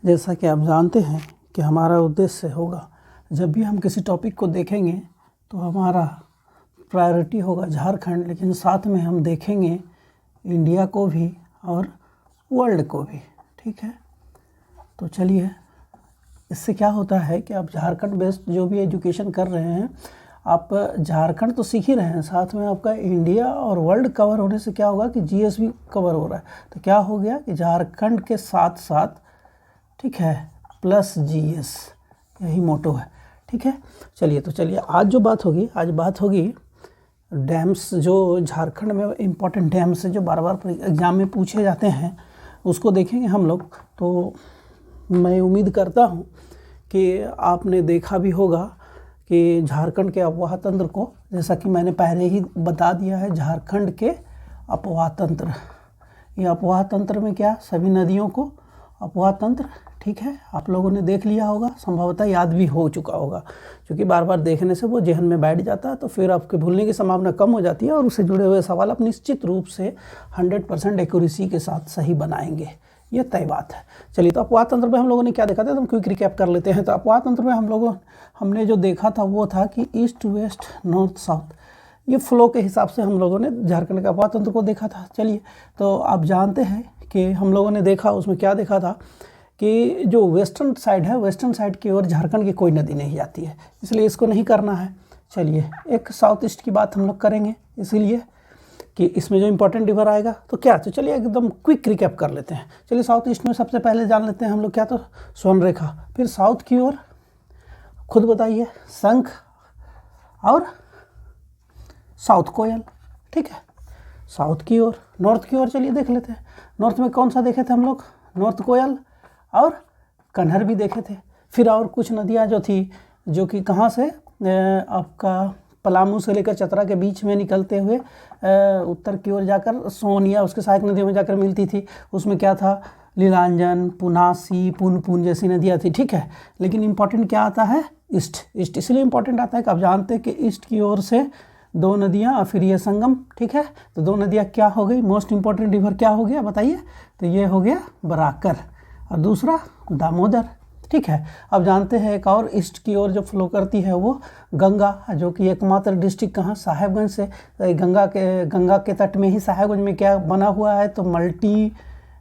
जैसा कि आप जानते हैं कि हमारा उद्देश्य होगा, जब भी हम किसी टॉपिक को देखेंगे तो हमारा प्रायोरिटी होगा झारखंड, लेकिन साथ में हम देखेंगे इंडिया को भी और वर्ल्ड को भी। ठीक है, तो चलिए, इससे क्या होता है कि आप झारखंड बेस्ड जो भी एजुकेशन कर रहे हैं, आप झारखंड तो सीख ही रहे हैं, साथ में आपका इंडिया और वर्ल्ड कवर होने से क्या होगा कि जीएस भी कवर हो रहा है। तो क्या हो गया कि झारखंड के साथ साथ, ठीक है, प्लस जीएस, यही मोटो है। ठीक है, चलिए आज जो बात होगी, आज बात होगी डैम्स, जो झारखंड में इम्पोर्टेंट डैम्स हैं जो बार बार एग्ज़ाम में पूछे जाते हैं, उसको देखेंगे हम लोग। तो मैं उम्मीद करता हूँ कि आपने देखा भी होगा कि झारखंड के अफवाह तंत्र को, जैसा कि मैंने पहले ही बता दिया है, झारखंड के अफवाह तंत्र, ये अफवाह तंत्र में क्या, सभी नदियों को अफवाह तंत्र, ठीक है, आप लोगों ने देख लिया होगा, संभवतः याद भी हो चुका होगा, क्योंकि बार बार देखने से वो जहन में बैठ जाता है, तो फिर आपके भूलने की संभावना कम हो जाती है और उससे जुड़े हुए सवाल आप निश्चित रूप से 100% एक्यूरेसी के साथ सही बनाएंगे, ये तय बात है। चलिए, तो अपवाह तंत्र में हम लोगों ने क्या देखा था, तो हम क्विक रिकैप कर लेते हैं। तो अपवाह तंत्र में हमने जो देखा था वो था कि ईस्ट वेस्ट नॉर्थ साउथ, ये फ्लो के हिसाब से हम लोगों ने झारखंड के अपवाह तंत्र को देखा था। चलिए, तो आप जानते हैं कि हम लोगों ने देखा, उसमें क्या देखा था कि जो वेस्टर्न साइड है, वेस्टर्न साइड की ओर झारखंड की कोई नदी नहीं जाती है, इसलिए इसको नहीं करना है। चलिए, एक साउथ ईस्ट की बात हम लोग करेंगे, इसीलिए कि इसमें जो इंपॉर्टेंट रिवर आएगा तो क्या, तो चलिए एकदम क्विक रिकैप कर लेते हैं। चलिए, साउथ ईस्ट में सबसे पहले जान लेते हैं हम लोग क्या, तो स्वर्णरेखा। फिर साउथ की ओर खुद बताइए, शंख और साउथ कोयल। ठीक है, साउथ की ओर। नॉर्थ की ओर चलिए देख लेते हैं, नॉर्थ में कौन सा देखे थे हम लोग, नॉर्थ कोयल और कन्हर भी देखे थे। फिर और कुछ नदियाँ जो थी, जो कि कहाँ से, आपका पलामू से लेकर चतरा के बीच में निकलते हुए उत्तर की ओर जाकर सोन या उसके सहायक नदियों में जाकर मिलती थी। उसमें क्या था, लीलांजन, पुनासी, पुनपुन जैसी नदियाँ थी। ठीक है, लेकिन इम्पॉर्टेंट क्या आता है, ईस्ट। ईस्ट इसलिए इम्पॉर्टेंट आता है कि आप जानते हैं कि ईस्ट की ओर से दो नदियाँ और फिर ये संगम। ठीक है, तो दो नदियाँ क्या हो गई, मोस्ट इम्पॉर्टेंट रिवर क्या हो गया बताइए, तो ये हो गया बराकर और दूसरा दामोदर। ठीक है, अब जानते हैं एक और ईस्ट की ओर जो फ्लो करती है वो गंगा, जो कि एकमात्र डिस्ट्रिक्ट कहाँ, साहेबगंज से। गंगा के तट में ही साहेबगंज में क्या बना हुआ है, तो मल्टी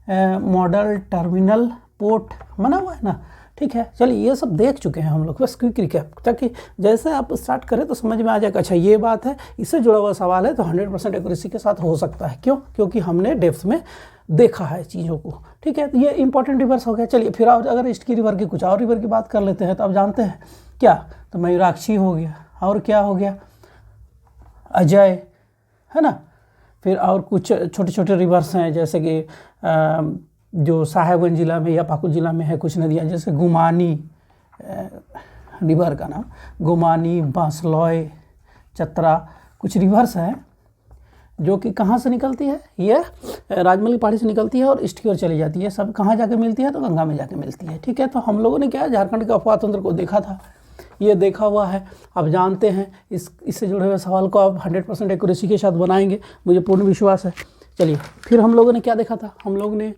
मॉडल टर्मिनल पोर्ट बना हुआ है ना। ठीक है, चलिए, ये सब देख चुके हैं हम लोग, बस क्विक रिकैप, ताकि जैसे आप स्टार्ट करें तो समझ में आ जाएगा, अच्छा ये बात है, इससे जुड़ा हुआ सवाल है तो 100% एक्यूरेसी के साथ हो सकता है। क्यों, क्योंकि हमने डेप्थ में देखा है चीज़ों को। ठीक है, तो ये इंपॉर्टेंट रिवर्स हो गया। चलिए, फिर और अगर ईस्ट की रिवर की कुछ और रिवर की बात कर लेते हैं, तो आप जानते हैं क्या, तो मयूराक्षी हो गया, और क्या हो गया, अजय, है ना। फिर और कुछ छोटे छोटे रिवर्स हैं, जैसे कि जो साहेबगंज जिला में या पाकुड़ जिला में है कुछ नदियाँ, जैसे गुमानी, रिवर का नाम गुमानी, बांसलॉय, चतरा, कुछ रिवर्स हैं जो कि कहाँ से निकलती है, ये राजमहल की पहाड़ी से निकलती है और ईस्ट की ओर चली जाती है। सब कहाँ जाके मिलती है, तो गंगा में जाके मिलती है। ठीक है, तो हम लोगों ने क्या, झारखंड के अफवाह तंत्र को देखा था, ये देखा हुआ है। अब जानते हैं इससे जुड़े हुए सवाल को आप 100% एक्यूरेसी के साथ बनाएंगे, मुझे पूर्ण विश्वास है। चलिए, फिर हम लोगों ने क्या देखा था, हम लोगों ने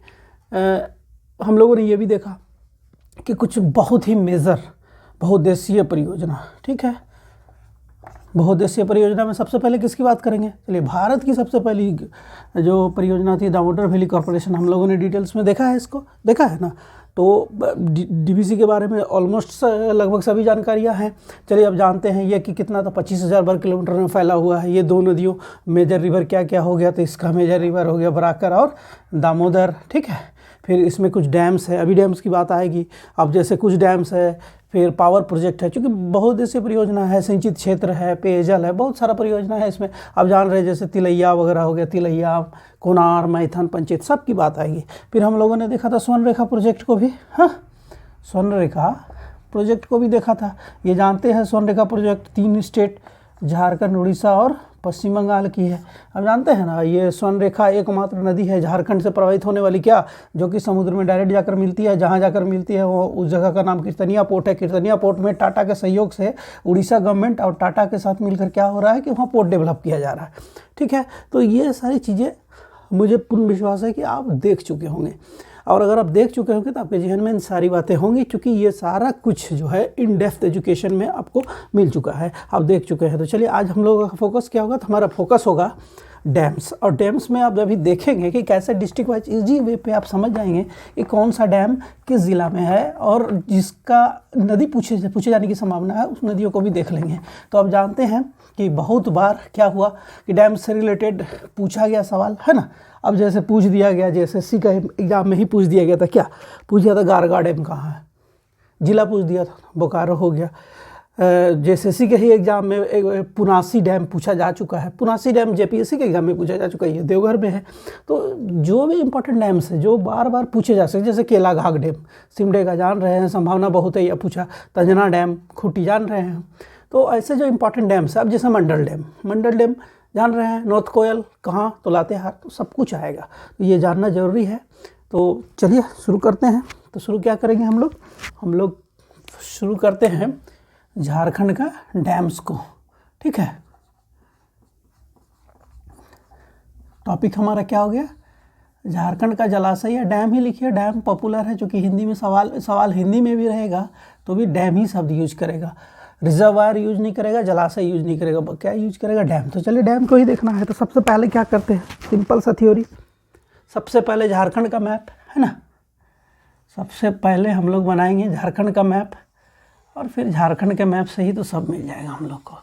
ये भी देखा कि कुछ बहुत ही मेजर बहुउद्देशीय परियोजना। ठीक है, बहुउद्देशीय परियोजना में सबसे पहले किसकी बात करेंगे, चलिए, भारत की सबसे पहली जो परियोजना थी दामोदर वैली कॉरपोरेशन। हम लोगों ने डिटेल्स में देखा है, इसको देखा है ना। तो डीवीसी के बारे में ऑलमोस्ट लगभग सभी जानकारियां हैं। चलिए, अब जानते हैं ये कि कितना, तो 25,000 वर्ग किलोमीटर में फैला हुआ है। ये दो नदियों, मेजर रिवर क्या क्या हो गया, तो इसका मेजर रिवर हो गया बराकर और दामोदर। ठीक है, फिर इसमें कुछ डैम्स है, अभी डैम्स की बात आएगी। अब जैसे कुछ डैम्स है, फिर पावर प्रोजेक्ट है, क्योंकि बहुउद्देशीय परियोजना है, सिंचित क्षेत्र है, पेयजल है, बहुत सारा परियोजना है इसमें। अब जान रहे जैसे तिलैया वगैरह हो गया, तिलैया, कोनार, मैथन, पंचेत, सब की बात आएगी। फिर हम लोगों ने देखा था स्वर्णरेखा प्रोजेक्ट को भी, हाँ, स्वर्णरेखा प्रोजेक्ट को भी देखा था। ये जानते हैं स्वर्णरेखा प्रोजेक्ट 3 स्टेट, झारखंड, उड़ीसा और पश्चिम बंगाल की है। अब जानते हैं ना, ये स्वर्णरेखा एकमात्र नदी है झारखंड से प्रवाहित होने वाली, क्या, जो कि समुद्र में डायरेक्ट जाकर मिलती है। जहाँ जाकर मिलती है वो उस जगह का नाम कीर्तनिया पोर्ट है। कीर्तनिया पोर्ट में टाटा के सहयोग से उड़ीसा गवर्नमेंट और टाटा के साथ मिलकर क्या हो रहा है कि वहाँ पोर्ट डेवलप किया जा रहा है। ठीक है, तो ये सारी चीज़ें मुझे पूर्ण विश्वास है कि आप देख चुके होंगे। और अगर आप देख चुके होंगे तो आपके जहन में इन सारी बातें होंगी, क्योंकि ये सारा कुछ जो है इन डेप्थ एजुकेशन में आपको मिल चुका है, आप देख चुके हैं। तो चलिए आज हम लोगों का फोकस क्या होगा, तो हमारा फोकस होगा डैम्स। और डैम्स में आप अभी देखेंगे कि कैसे डिस्ट्रिक्ट वाइज ईजी वे पे आप समझ जाएंगे कि कौन सा डैम किस ज़िला में है, और जिसका नदी पूछे जाने की संभावना है उस नदियों को भी देख लेंगे। तो आप जानते हैं कि बहुत बार क्या हुआ कि डैम से रिलेटेड पूछा गया सवाल, है ना। अब जैसे पूछ दिया गया, जैसे एसएससी का एग्ज़ाम में ही पूछ दिया गया था, क्या पूछ दिया था, गारगा डैम कहाँ है, जिला पूछ दिया था, बोकारो हो गया। जेएसएससी के ही एग्ज़ाम में एक पुनासी डैम पूछा जा चुका है, पुनासी डैम जेपीएससी के एग्ज़ाम में पूछा जा चुका है, ये देवघर में है। तो जो भी इंपॉर्टेंट डैम्स है जो बार बार पूछे जा सकते, जैसे केलाघाट डैम सिमडे का जान रहे हैं, संभावना बहुत है, या पूछा तंजना डैम खूंटी जान रहे हैं। तो ऐसे जो इंपॉर्टेंट डैम्स है, अब जैसे मंडल डैम जान रहे हैं, नॉर्थ कोयल कहाँ, तो लातेहार, तो सब कुछ आएगा, तो ये जानना ज़रूरी है। तो चलिए शुरू करते हैं। तो शुरू क्या करेंगे हम लोग शुरू करते हैं झारखंड का डैम्स को, ठीक है। टॉपिक हमारा क्या हो गया, झारखंड का जलाशय या डैम ही लिखिए। डैम पॉपुलर है, क्योंकि हिंदी में सवाल हिंदी में भी रहेगा तो भी डैम ही शब्द यूज करेगा, रिजर्वायर यूज नहीं करेगा, जलाशय यूज नहीं करेगा, क्या यूज करेगा, डैम। तो चलिए डैम को ही देखना है। तो सबसे पहले क्या करते हैं, सिंपल सा थ्योरी, सबसे पहले झारखंड का मैप, है ना। सबसे पहले हम लोग बनाएंगे झारखंड का मैप, और फिर झारखंड के मैप से ही तो सब मिल जाएगा हम लोग को।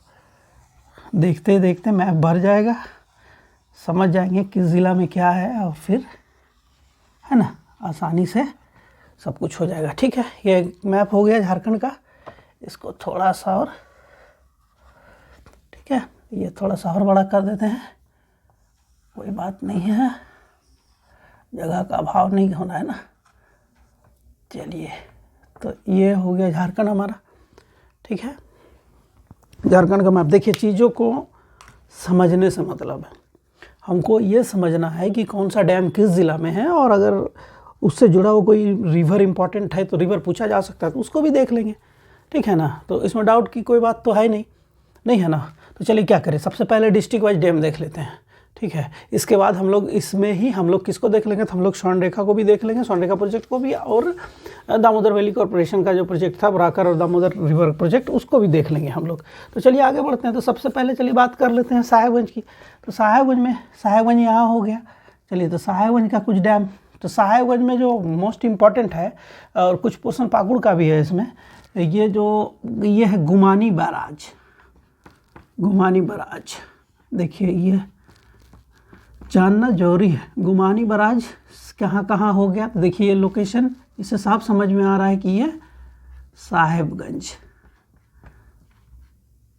देखते देखते मैप भर जाएगा, समझ जाएंगे किस ज़िला में क्या है, और फिर है ना आसानी से सब कुछ हो जाएगा, ठीक है। ये मैप हो गया झारखंड का, इसको थोड़ा सा और, ठीक है, ये थोड़ा सा और बड़ा कर देते हैं, कोई बात नहीं है, जगह का अभाव नहीं होना है ना। चलिए, तो ये हो गया झारखंड हमारा, ठीक है। झारखंड का मैप देखिए, चीज़ों को समझने से मतलब है, हमको ये समझना है कि कौन सा डैम किस ज़िला में है, और अगर उससे जुड़ा हुआ कोई रिवर इंपॉर्टेंट है तो रिवर पूछा जा सकता है, तो उसको भी देख लेंगे, ठीक है ना। तो इसमें डाउट की कोई बात तो है नहीं है ना। तो चलिए क्या करें, सबसे पहले डिस्ट्रिक्ट वाइज डैम देख लेते हैं, ठीक है। इसके बाद हम लोग इसमें ही हम लोग किसको देख लेंगे, तो हम लोग स्वर्णरेखा को भी देख लेंगे, स्वर्णरेखा प्रोजेक्ट को भी, और दामोदर वैली कॉर्पोरेशन का जो प्रोजेक्ट था बराकर और दामोदर रिवर प्रोजेक्ट, उसको भी देख लेंगे हम लोग। तो चलिए आगे बढ़ते हैं। तो सबसे पहले चलिए बात कर लेते हैं साहेबगंज की। तो साहेबगंज यहाँ हो गया। चलिए, तो साहेबगंज का कुछ डैम, तो साहेबगंज में जो मोस्ट इम्पॉर्टेंट है, और कुछ पोर्शन पाकुड़ का भी है इसमें, ये है गुमानी बराज। देखिए, ये जानना जरूरी है, गुमानी बराज कहाँ हो गया। तो देखिए ये लोकेशन, इससे साफ समझ में आ रहा है कि ये साहेबगंज,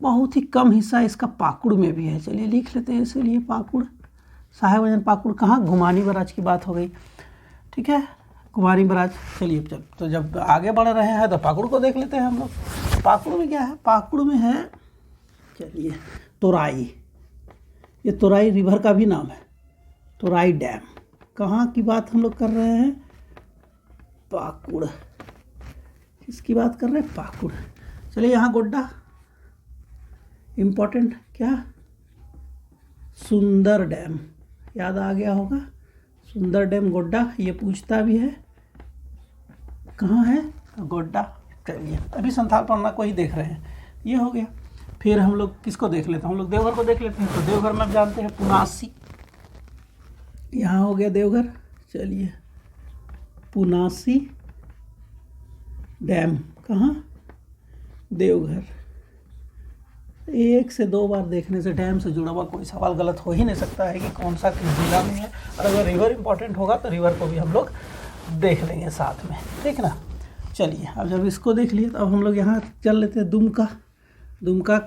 बहुत ही कम हिस्सा इसका पाकुड़ में भी है। चलिए लिख लेते हैं इसीलिए पाकुड़, साहेबगंज पाकुड़ कहाँ, गुमानी बराज की बात हो गई, ठीक है, गुमानी बराज। चलिए जब आगे बढ़ रहे हैं तो पाकुड़ को देख लेते हैं हम लोग। पाकुड़ में क्या है, पाकुड़ में है, चलिए तोराई, ये तोराई रिवर का भी नाम है, तोराई डैम। कहाँ की बात हम लोग कर रहे हैं, पाकुड़, किसकी बात कर रहे हैं, पाकुड़। चलिए यहाँ गोड्डा इम्पोर्टेंट, क्या, सुंदर डैम, याद आ गया होगा, सुंदर डैम गोड्डा, ये पूछता भी है कहाँ है, गोड्डा। चलिए अभी संथाल पन्ना को ही देख रहे हैं, ये हो गया। फिर हम लोग किसको देख लेते हैं, हम लोग देवघर को देख लेते हैं। तो देवघर में आप जानते हैं पुनासी, यहाँ हो गया देवघर। चलिए, पुनासी डैम कहाँ, देवघर। एक से दो बार देखने से डैम से जुड़ा हुआ कोई सवाल गलत हो ही नहीं सकता है कि कौन सा किस जिला में है, और अगर रिवर इंपॉर्टेंट होगा तो रिवर को भी हम लोग देख लेंगे साथ में, ठीक ना। चलिए, अब जब इसको देख लिए तो अब हम लोग यहाँ चल लेते हैं दुमका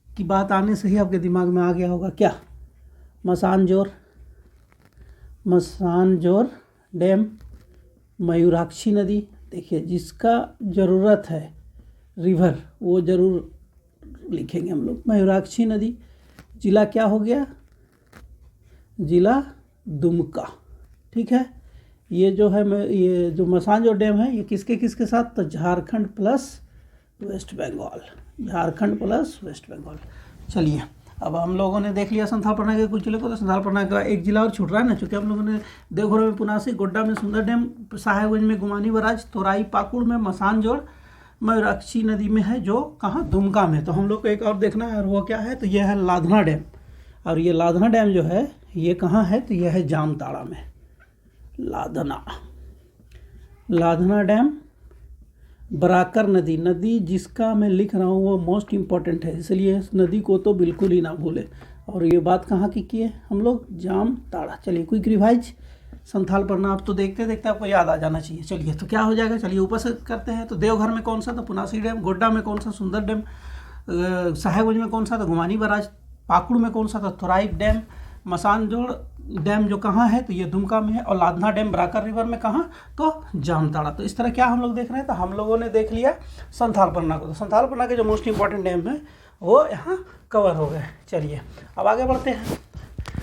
की बात आने से ही आपके दिमाग में आ गया होगा क्या, मसानजोर डैम, मयूराक्षी नदी। देखिए, जिसका ज़रूरत है रिवर वो ज़रूर लिखेंगे हम लोग, मयूराक्षी नदी। जिला क्या हो गया, जिला दुमका, ठीक है। ये जो है, ये जो मसानजोर डैम है, ये किसके साथ, तो झारखंड प्लस वेस्ट बंगाल। चलिए अब हम लोगों ने देख लिया संथाल परगना के कुछ जिले को, तो संथाल परगना का एक जिला और छूट रहा है ना, चूँकि हम लोगों ने देवघर में पुनासी, गोड्डा में सुंदर डैम, साहेबगंज में गुमानी बराज, तोराई पाकुड़ में मसानजोड़, मयूराक्षी नदी में है जो कहाँ, दुमका में। तो हम लोग को एक और देखना है, और वो क्या है, तो यह है लाधना डैम। और ये लाधना डैम जो है ये कहाँ है, तो यह है जामताड़ा में। लाधना डैम, बराकर नदी, नदी जिसका मैं लिख रहा हूँ वो मोस्ट इम्पॉर्टेंट है, इसलिए इस नदी को तो बिल्कुल ही ना भूले। और ये बात कहाँ की किए हम लोग, जामताड़ा। चलिए क्विक रिवाइज, संथाल परगना आप तो देखते देखते आपको याद आ जाना चाहिए। चलिए तो क्या हो जाएगा, चलिए ऊपर से करते हैं। तो देवघर में कौन सा, तो पुनासी डैम, गोड्डा में कौन सा, सुंदर डैम, साहेबगंज में कौन सा, तो गुमानी बराज, पाकुड़ में कौन सा, तो तोराई डैम, मसानजोड़ डैम जो कहाँ है, तो ये दुमका में है, और लाधना डैम बराकर रिवर में कहाँ, तो जामताड़ा। तो इस तरह क्या हम लोग देख रहे हैं, तो हम लोगों ने देख लिया संथाल परगना को। तो संथाल परगना के जो मोस्ट इंपॉर्टेंट डैम है वो यहाँ कवर हो गए। चलिए अब आगे बढ़ते हैं।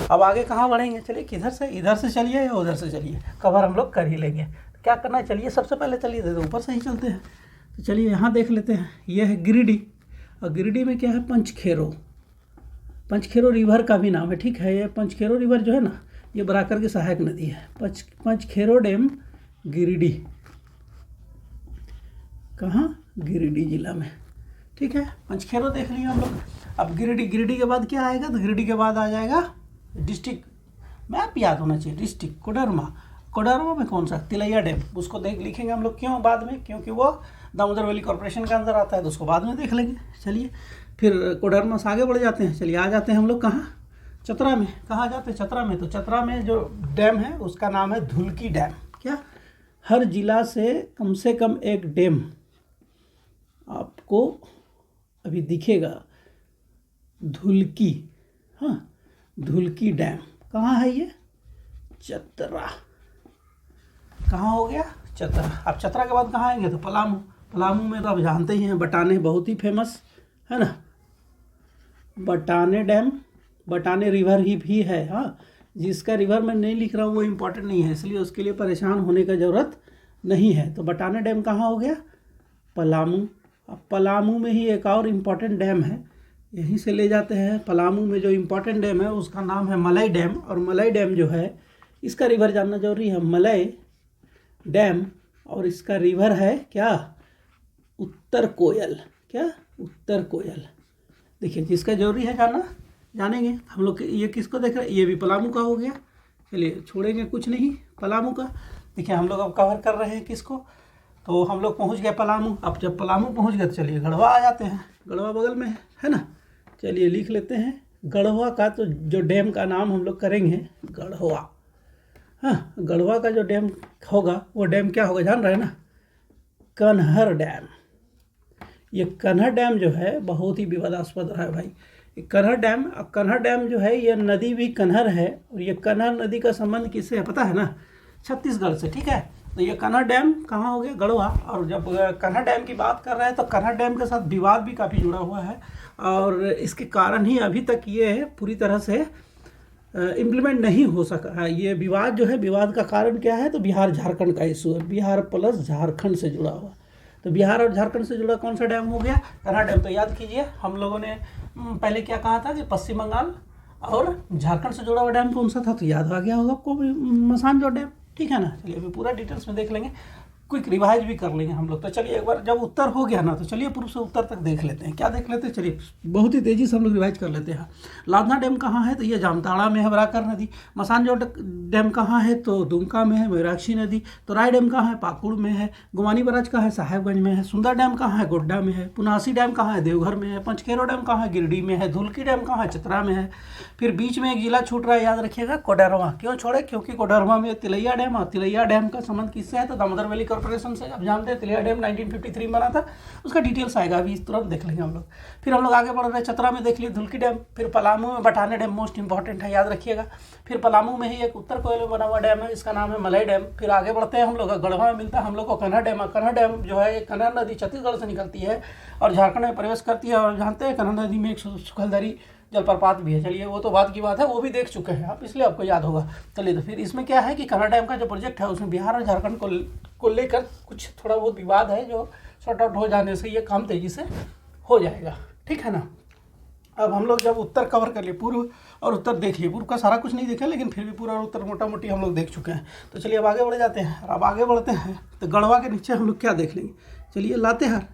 अब आगे कहाँ बढ़ेंगे, चलिए किधर से, इधर से चलिए या उधर से चलिए, कवर हम लोग कर ही लेंगे। तो क्या करना है, चलिए सबसे पहले चलिए तो ऊपर से ही चलते हैं। तो चलिए यहाँ देख लेते हैं, ये है गिरिडीह, और गिरिडीह में क्या है, पंचखेरो। पंचखेरो रिवर का भी नाम है, ठीक है। ये पंचखेरो रिवर जो है ना, ये बराकर की सहायक नदी है। पंचखेरो डैम गिरिडीह, कहाँ, गिरिडीह जिला में, ठीक है। पंचखेरो देख लिया हम लोग। अब गिरिडीह के बाद क्या आएगा, तो गिरिडीह के बाद आ जाएगा डिस्ट्रिक्ट, मैप याद होना चाहिए, डिस्ट्रिक्ट कोडरमा में कौन सा, तिलैया डैम। उसको लिखेंगे हम लोग, क्यों बाद में, क्योंकि वो दामोदर वैली कॉर्पोरेशन के अंदर आता है, तो उसको बाद में देख लेंगे। चलिए फिर कोडरमा से आगे बढ़ जाते हैं। चलिए आ जाते हैं हम लोग कहाँ, चतरा में। कहाँ जाते हैं, चतरा में। तो चतरा में जो डैम है उसका नाम है धुलकी डैम। क्या, हर जिला से कम एक डैम आपको अभी दिखेगा, धुलकी, हाँ, धुलकी डैम कहाँ है, ये चतरा। कहाँ हो गया, चतरा। अब चतरा के बाद कहाँ आएंगे, तो पलामू में तो आप जानते ही हैं, बटाने बहुत ही फेमस है ना, बटाने डैम, बटाने रिवर ही भी है, हाँ। जिसका रिवर मैं नहीं लिख रहा हूँ वो इम्पोर्टेंट नहीं है, इसलिए उसके लिए परेशान होने का ज़रूरत नहीं है। तो बटाने डैम कहाँ हो गया, पलामू। अब पलामू में ही एक और इम्पोर्टेंट डैम है, यहीं से ले जाते हैं। पलामू में जो इम्पोर्टेंट डैम है उसका नाम है मलई डैम, और मलई डैम जो है इसका रिवर जानना जरूरी है, मलई डैम। और इसका रिवर है क्या, उत्तर कोयल। क्या, उत्तर कोयल। देखिए जिसका जरूरी है जानना, जानेंगे हम लोग। ये किसको देख रहे हैं, ये भी पलामू का हो गया। चलिए छोड़ेंगे कुछ नहीं पलामू का। देखिए हम लोग अब कवर कर रहे हैं किसको, तो हम लोग पहुंच गए पलामू। अब जब पलामू पहुंच गए तो चलिए गढ़वा आ जाते हैं, गढ़वा बगल में है ना। चलिए लिख लेते हैं गढ़वा का, तो जो डैम का नाम हम लोग करेंगे गढ़वा। हाँ, गढ़वा का जो डैम होगा वो डैम क्या होगा, जान रहे हैं ना, कन्हर डैम। ये कन्हर डैम जो है बहुत ही विवादास्पद रहा है भाई। ये कन्हर डैम जो है, ये नदी भी कन्हर है, और ये कन्हर नदी का संबंध किससे है पता है ना, छत्तीसगढ़ से, ठीक है। तो ये कन्हर डैम कहाँ हो गया, गढ़वा। और जब कन्हर डैम की बात कर रहे हैं तो कन्हर डैम के साथ विवाद भी काफ़ी जुड़ा हुआ है, और इसके कारण ही अभी तक ये पूरी तरह से इम्प्लीमेंट नहीं हो सका है। ये विवाद जो है, विवाद का कारण क्या है, तो बिहार झारखंड का इशू है, बिहार प्लस झारखंड से जुड़ा हुआ। तो बिहार और झारखंड से जुड़ा कौन सा डैम हो गया, कन्हर डैम। तो याद कीजिए हम लोगों ने पहले क्या कहा था कि पश्चिम बंगाल और झारखंड से जुड़ा हुआ डैम कौन सा था, तो याद आ गया होगा आपको, मसानजोड़ डैम, ठीक है ना। चलिए अभी पूरा डिटेल्स में देख लेंगे, क्विक रिवाइज भी कर लेंगे हम लोग। तो चलिए एक बार जब उत्तर हो गया ना, तो चलिए पूर्व से उत्तर तक देख लेते हैं। क्या देख लेते हैं, चलिए बहुत ही तेज़ी से हम लोग रिवाइज कर लेते हैं। लाधना डैम कहाँ है, तो ये जामताड़ा में है, बराकर नदी। मसानजोड़ डैम कहाँ है, तो दुमका में है, मयूराक्षी नदी। तोराई डैम कहाँ है, पाकुड़ में है। गुमानी बराज कहाँ है, साहेबगंज में है। सुंदर डैम कहाँ है, गोड्डा में है। पुनासी डैम कहाँ है, देवघर में है। पंचखेरो डैम कहाँ है, गिरिडीह में है। धुलकी डैम कहाँ है, चतरा में है। फिर बीच में एक जिला छूट रहा है, याद रखिएगा, कोडरमा। क्यों छोड़े, क्योंकि कोडरमा में तिलैया डैम, और तिलैया डैम का संबंध किससे है, तो दामोदर वैली कॉर्पोरेशन से। आप जानते हैं तिलैया डैम 1953 में बना था, उसका डिटेल्स आएगा, अभी तुरंत देख लेंगे हम लोग। फिर हम लोग आगे बढ़ रहे हैं, चतरा में देख लिए धुलकी डैम। फिर पलामू में बटाने डैम मोस्ट इंपॉर्टेंट है, याद रखिएगा। फिर पलामू में ही एक उत्तर कोयल में बना हुआ डैम है, इसका नाम है मलई डैम। फिर आगे बढ़ते हैं हम लोग, गढ़वा में मिलता है हम लोग को कन्हर डैम। कन्हर डैम जो है, कन्हर नदी छत्तीसगढ़ से निकलती है और झारखंड में प्रवेश करती है। और जानते हैं कन्हर नदी में एक सुखलदरी जलप्रपात भी है। चलिए वो तो बात की बात है, वो भी देख चुके हैं आप, इसलिए आपको याद होगा। चलिए तो फिर इसमें क्या है कि कन्हर डैम का जो प्रोजेक्ट है उसमें बिहार और झारखंड को लेकर कुछ थोड़ा बहुत विवाद है, जो सॉर्ट आउट हो जाने से ये काम तेज़ी से हो जाएगा, ठीक है ना। अब हम लोग जब उत्तर कवर कर लिए, पूर्व और उत्तर देख लिए, पूर्व का सारा कुछ नहीं देखे लेकिन फिर भी पूर्व और उत्तर मोटा मोटी हम लोग देख चुके हैं। तो चलिए अब आगे बढ़ जाते हैं। अब आगे बढ़ते हैं तो गढ़वा के नीचे हम लोग क्या देख लेंगे, चलिए लातेहार।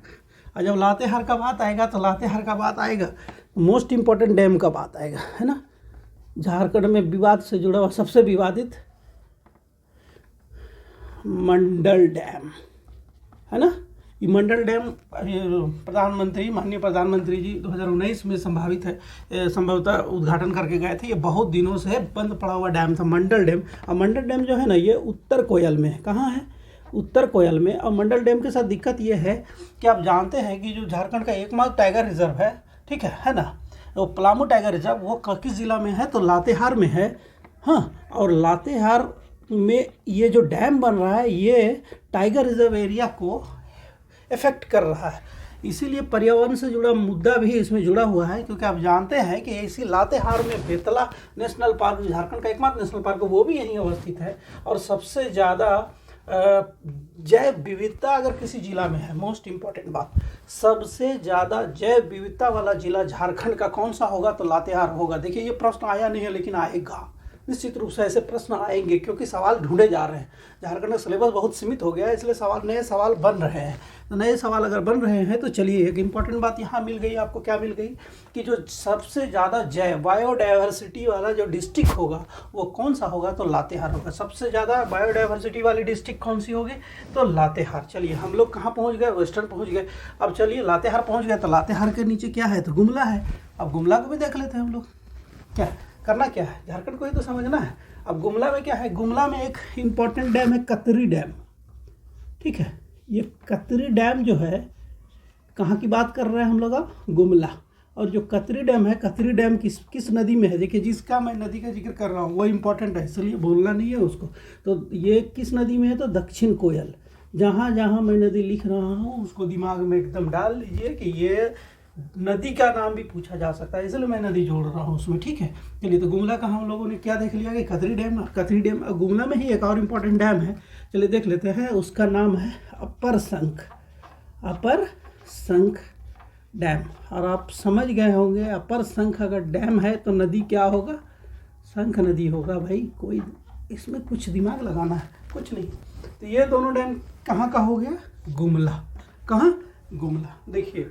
और जब लातेहार का बात आएगा तो लातेहार का बात आएगा मोस्ट इम्पोर्टेंट डैम का बात आएगा, है ना। झारखंड में विवाद से जुड़ा हुआ सबसे विवादित मंडल डैम, है ना। ये मंडल डैम प्रधानमंत्री, माननीय प्रधानमंत्री जी 2019 में संभवतः उद्घाटन करके गए थे। ये बहुत दिनों से बंद पड़ा हुआ डैम था मंडल डैम। और मंडल डैम जो है ना, ये उत्तर कोयल में है। कहाँ है? उत्तर कोयल में। और मंडल डैम के साथ दिक्कत ये है कि आप जानते हैं कि जो झारखंड का एकमात्र टाइगर रिजर्व है, ठीक है ना, वो पलामू टाइगर रिजर्व, वो किस जिला में है? तो लातेहार में है। हाँ, और लातेहार में ये जो डैम बन रहा है ये टाइगर रिजर्व एरिया को इफेक्ट कर रहा है। इसीलिए पर्यावरण से जुड़ा मुद्दा भी इसमें जुड़ा हुआ है, क्योंकि आप जानते हैं कि इसी लातेहार में बेतला नेशनल पार्क, झारखंड का एकमात्र नेशनल पार्क, वो भी यहीं अवस्थित है। और सबसे ज़्यादा जैव विविधता अगर किसी जिला में है, मोस्ट इम्पॉर्टेंट बात, सबसे ज़्यादा जैव विविधता वाला जिला झारखंड का कौन सा होगा? तो लातेहार होगा। देखिए ये प्रश्न आया नहीं है लेकिन आएगा, निश्चित रूप से ऐसे प्रश्न आएंगे, क्योंकि सवाल ढूंढे जा रहे हैं। झारखंड का सिलेबस बहुत सीमित हो गया है, इसलिए नए सवाल बन रहे हैं। तो नए सवाल अगर बन रहे हैं तो चलिए एक इम्पॉर्टेंट बात यहाँ मिल गई आपको। क्या मिल गई? कि जो सबसे ज़्यादा बायोडाइवर्सिटी वाला जो डिस्ट्रिक्ट होगा वो कौन सा होगा? तो लातेहार होगा। सबसे ज़्यादा बायोडाइवर्सिटी वाली डिस्ट्रिक्ट कौन सी होगी? तो लातेहार। चलिए हम लोग कहाँ पहुँच गए? वेस्टर्न पहुँच गए। अब चलिए लातेहार पहुँच गए तो लातेहार के नीचे क्या है? तो गुमला है। अब गुमला को भी देख लेते हैं हम लोग। क्या करना क्या है? झारखंड को ही तो समझना है। अब गुमला में क्या है? गुमला में एक इम्पॉर्टेंट डैम है कतरी डैम, ठीक है। ये कतरी डैम जो है, कहाँ की बात कर रहे हैं हम लोग? अब गुमला। और जो कतरी डैम है, कतरी डैम किस नदी में है? देखिए जिसका मैं नदी का जिक्र कर रहा हूँ वो इम्पोर्टेंट है, इसलिए भूलना नहीं है उसको। तो ये किस नदी में है? तो दक्षिण कोयल। जहाँ जहाँ मैं नदी लिख रहा हूँ उसको दिमाग में एकदम डाल लीजिए कि ये नदी का नाम भी पूछा जा सकता है, इसलिए मैं नदी जोड़ रहा हूँ उसमें, ठीक है। चलिए तो गुमला का हम लोगों ने क्या देख लिया कि कतरी डैम। कतरी डैम गुमला में ही एक और इम्पोर्टेंट डैम है, चलिए देख लेते हैं। उसका नाम है अपर शंख डैम। और आप समझ गए होंगे अपर शंख अगर डैम है तो नदी क्या होगा? शंख नदी होगा भाई। कोई इसमें कुछ दिमाग लगाना है? कुछ नहीं। तो ये दोनों डैम कहाँ का हो गया? गुमला। कहाँ? गुमला। देखिए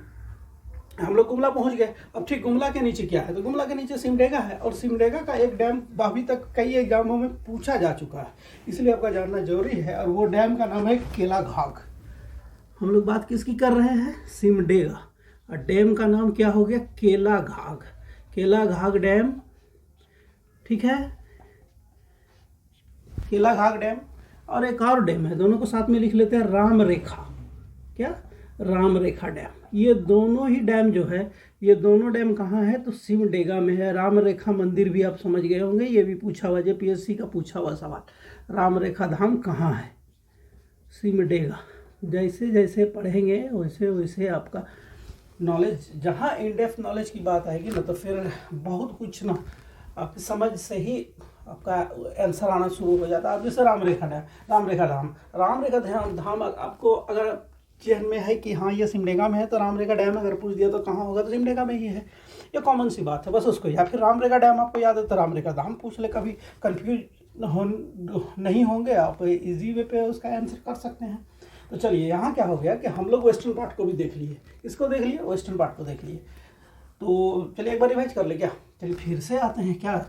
हम लोग गुमला पहुंच गए। अब ठीक गुमला के नीचे क्या है? तो गुमला के नीचे सिमडेगा है। और सिमडेगा का एक डैम अभी तक कई एग्जामों में पूछा जा चुका है, इसलिए आपका जानना जरूरी है। और वो डैम का नाम है केलाघाघ। हम लोग बात किसकी कर रहे हैं? सिमडेगा। और डैम का नाम क्या हो गया? केलाघाघ। केलाघाघ डैम, ठीक है। केलाघाघ डैम। और एक और डैम है, दोनों को साथ में लिख लेते हैं, राम रेखा। क्या? राम रेखा डैम। ये दोनों ही डैम जो है, ये दोनों डैम कहाँ है? तो सिमडेगा में है। राम रेखा मंदिर भी आप समझ गए होंगे, ये भी पूछा हुआ, जेपीएससी का पूछा हुआ सवाल। राम रेखा धाम कहाँ है? सिमडेगा। जैसे जैसे पढ़ेंगे वैसे वैसे आपका नॉलेज, जहाँ इन डेप्थ नॉलेज की बात आएगी ना, तो फिर बहुत कुछ ना आपकी समझ से ही आपका आंसर आना शुरू हो जाता है। अब जैसे राम रेखा धाम आपको अगर चेहन में है कि हाँ ये सिमडेगा में है, तो राम रेखा डैम अगर पूछ दिया तो कहाँ होगा? तो सिमडेगा में ही है। ये कॉमन सी बात है बस उसको। या फिर राम रेखा डैम आपको याद है तो राम रेखा धाम पूछ ले, कभी कंफ्यूज नहीं होंगे आप, इजी वे पे उसका आंसर कर सकते हैं। तो चलिए यहाँ क्या हो गया कि हम लोग वेस्टर्न पार्ट को भी देख लिए। इसको देख लिए, वेस्टर्न पार्ट को देख लिए। तो चलिए एक बार रिवाइज कर ले क्या? चलिए फिर से आते हैं। क्या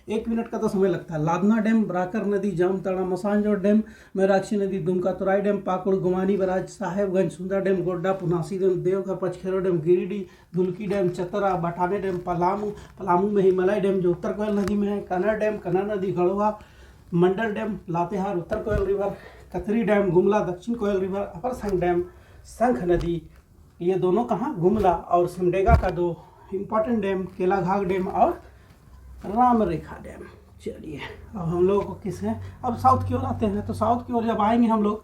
1 मिनट का तो समय लगता है। लादना डैम, ब्राकर नदी, जामताड़ा, मसांजोर डैम, मैराक्षी नदी, Dumka Torai dam, Pakur, Gumani barrage, Sahebganj, Sundar dam, Godda, Punasi dam, Deoghar, Pachkhero dam, Giridih, Dhulki dam, Chatra, Batane dam, Palamu में हिमालय डैम जो उत्तर कोयल नदी में है, कनर डैम, कनर नदी, गढ़वा, मंडल डैम, लातेहार, उत्तर कोयल रिवर, कतरी डैम, गुमला, दक्षिण कोयल रिवर, अपर शंख डैम, शंख नदी। ये दोनों कहाँ? गुमला। और सिमडेगा का 2 इम्पॉर्टेंट डैम, केलाघाघ डैम और राम रेखा डैम। चलिए अब हम लोगों को किस है, अब साउथ की ओर आते हैं। तो साउथ की ओर जब आएंगे हम लोग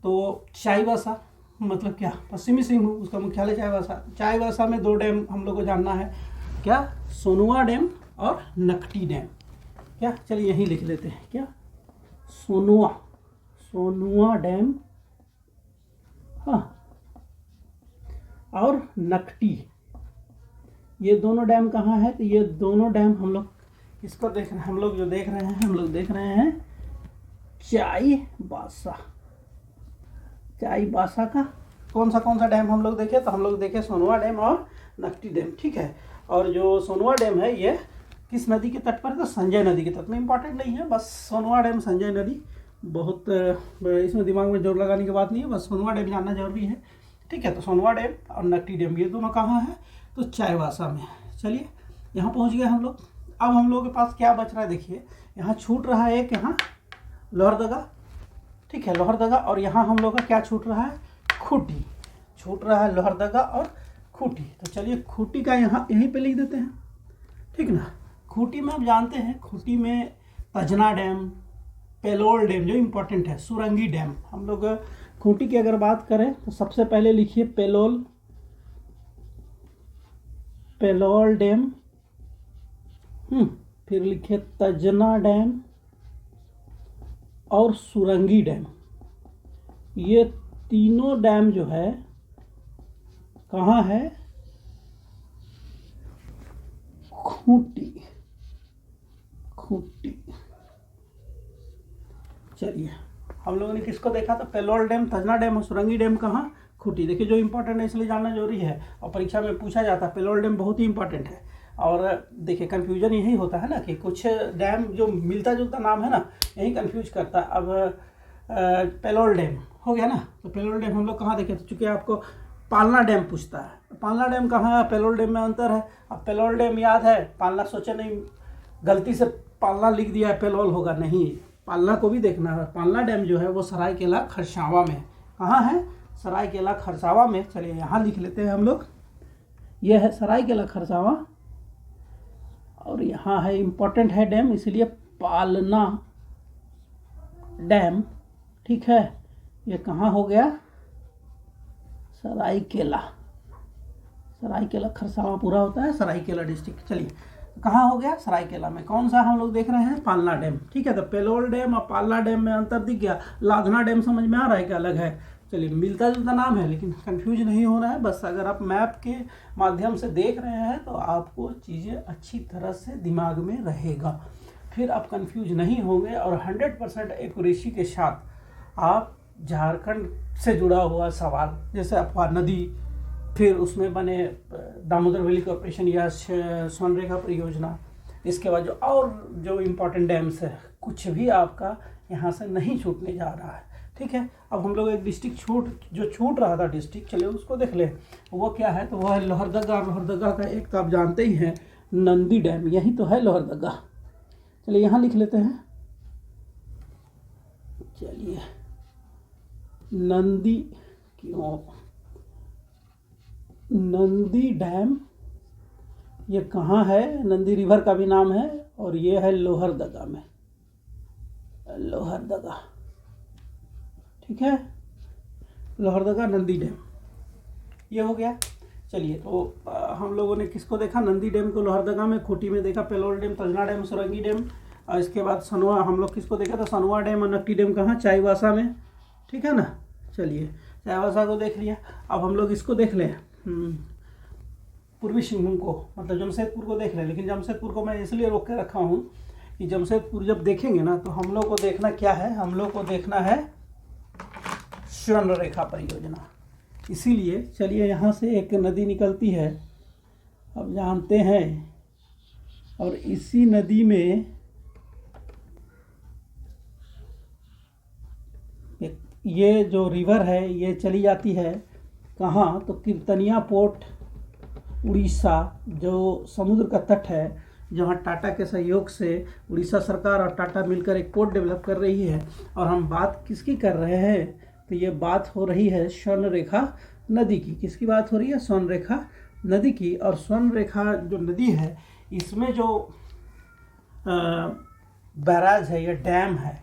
तो चाईबासा, मतलब क्या? पश्चिमी सिंहभूम, उसका मुख्यालय चाईबासा। चाईबासा में 2 डैम हम लोग को जानना है। क्या? सोनुआ डैम और नकटी डैम। क्या? चलिए यहीं लिख लेते हैं। क्या? सोनुआ डैम, हाँ, और नकटी ये दोनों डैम कहाँ है? तो ये दोनों डैम हम लोग इसको देख रहे हैं, हम लोग देख रहे हैं चाईबासा। चाईबासा का कौन सा डैम हम लोग देखे? तो हम लोग देखे सोनवा डैम और नकटी डैम, ठीक है। और जो सोनवा डैम है ये किस नदी के तट पर है? तो संजय नदी के तट में। इंपॉर्टेंट नहीं है, बस सोनवा डैम संजय नदी, बहुत इसमें दिमाग में जोर लगाने की बात नहीं है, बस सोनवा डैम जानना जरूरी है, ठीक है। तो सोनवा डैम और नकटी डैम ये दोनों कहाँ है? तो चाईबासा में। चलिए यहाँ पहुँच गए हम लोग। अब हम लोगों के पास क्या बच रहा है? देखिए यहाँ छूट रहा है एक, यहाँ लोहरदगा, ठीक है, लोहरदगा। और यहाँ हम लोग का क्या छूट रहा है? खूंटी छूट रहा है, लोहरदगा और खूंटी। तो चलिए खूंटी का यहाँ यहीं पे लिख देते हैं, ठीक ना। खूंटी में आप जानते हैं, खूंटी में तजना डैम, पेलोल डैम जो इम्पोर्टेंट है, सुरंगी डैम। हम लोग खूंटी की अगर बात करें तो सबसे पहले लिखिए पेलोल डैम, फिर लिखिए तजना डैम और सुरंगी डैम। ये तीनों डैम जो है कहाँ है? खूंटी। चलिए हम लोगों ने किसको देखा? तो पेलोल डैम, तजना डैम और सुरंगी डैम कहाँ? खूंटी। देखिए जो इंपॉर्टेंट है इसलिए जानना जरूरी है और परीक्षा में पूछा जाता है। पेलोल डैम बहुत ही इंपॉर्टेंट है। और देखिए कन्फ्यूजन यही होता है ना कि कुछ डैम जो मिलता जुलता नाम है ना, यही कन्फ्यूज करता है। अब पेलोल डैम हो गया ना, तो पेलोल डैम हम लोग कहाँ देखे? तो चूँकि आपको पालना डैम पूछता है, पालना डैम कहाँ है? पेलोल डैम में अंतर है। अब पेलोल डैम याद है, पालना सोचे नहीं, गलती से पालना लिख दिया है, पेलोल होगा नहीं, पालना को भी देखना है। पालना डैम जो है वो सरायकेला खरसावां में। कहाँ है? सरायकेला खरसावां में। चलिए यहाँ लिख लेते हैं हम लोग, ये है सरायकेला खरसावां और यहाँ है इम्पोर्टेंट है डैम, इसलिए पालना डैम, ठीक है। ये कहाँ हो गया? सरायकेला खरसावां पूरा होता है सरायकेला डिस्ट्रिक्ट। चलिए कहाँ हो गया? सरायकेला में। कौन सा हम लोग देख रहे हैं? पालना डैम, ठीक है। तो पेलोल डैम और पालना डैम में अंतर दिख गया। लाधना डैम समझ में आ रहा है क्या अलग है? चलिए मिलता जुलता नाम है लेकिन कंफ्यूज नहीं होना है। बस अगर आप मैप के माध्यम से देख रहे हैं तो आपको चीज़ें अच्छी तरह से दिमाग में रहेगा, फिर आप कंफ्यूज नहीं होंगे और 100% एक्यूरेसी के साथ आप झारखंड से जुड़ा हुआ सवाल, जैसे अफवाह नदी, फिर उसमें बने दामोदर वैली कॉर्पोरेशन या स्वर्णरेखा परियोजना, इसके बाद जो इम्पोर्टेंट डैम्स है, कुछ भी आपका यहाँ से नहीं छूटने जा रहा है, ठीक है। अब हम लोग एक डिस्ट्रिक्ट छूट रहा था डिस्ट्रिक्ट, चलिए उसको देख ले। वो क्या है? तो वो है लोहरदगा। लोहरदगा का एक तो आप जानते ही हैं नंदी डैम, यही तो है लोहरदगा। चलिए यहाँ लिख लेते हैं। चलिए नंदी डैम ये कहाँ है? नंदी रिवर का भी नाम है और ये है लोहरदगा में, लोहरदगा, ठीक है। लोहरदगा नंदी डैम ये हो गया। चलिए तो हम लोगों ने किसको देखा? नंदी डैम को लोहरदगा में, खूंटी में देखा पेलोल डैम, तजना डैम, सुरंगी डैम, और इसके बाद सनवा हम लोग किसको देखा था? सनवा डैम और नकटी डैम कहाँ? चाईबासा में, ठीक है ना। चलिए चाईबासा को देख लिया। अब हम लोग इसको देख लें, पूर्वी सिंहभूम को, मतलब जमशेदपुर को देख लें। लेकिन जमशेदपुर को मैं इसलिए रोक के रखा हूँ कि जमशेदपुर जब देखेंगे ना तो हम लोग को देखना क्या है? हम लोग को देखना है स्वर्णरेखा परियोजना। इसीलिए चलिए यहाँ से एक नदी निकलती है, अब जानते हैं, और इसी नदी में ये जो रिवर है ये चली जाती है कहाँ? तो कीर्तनिया पोर्ट, उड़ीसा, जो समुद्र का तट है, जहाँ टाटा के सहयोग से उड़ीसा सरकार और टाटा मिलकर एक पोर्ट डेवलप कर रही है। और हम बात किसकी कर रहे हैं? तो ये बात हो रही है स्वर्णरेखा नदी की। किसकी बात हो रही है? स्वर्णरेखा नदी की। और स्वर्णरेखा जो नदी है इसमें जो बैराज है या डैम है,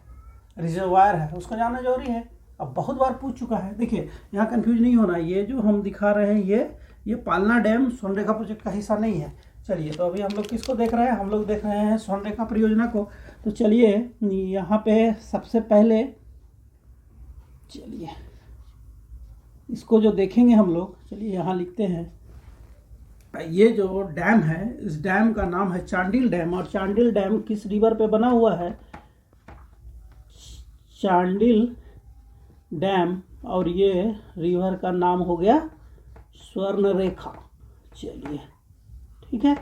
रिजर्वायर है, उसको जानना जरूरी है। अब बहुत बार पूछ चुका है। देखिए यहाँ कंफ्यूज नहीं होना, ये जो हम दिखा रहे हैं ये पालना डैम स्वर्णरेखा प्रोजेक्ट का हिस्सा नहीं है। चलिए तो अभी हम लोग किसको देख रहे हैं? हम लोग देख रहे हैं स्वर्णरेखा परियोजना को। तो चलिए यहाँ पे सबसे पहले, चलिए इसको जो देखेंगे हम लोग, चलिए यहाँ लिखते हैं ये जो डैम है, इस डैम का नाम है चांडिल डैम। और चांडिल डैम किस रिवर पे बना हुआ है? चांडिल डैम, और ये रिवर का नाम हो गया स्वर्णरेखा। चलिए ठीक है।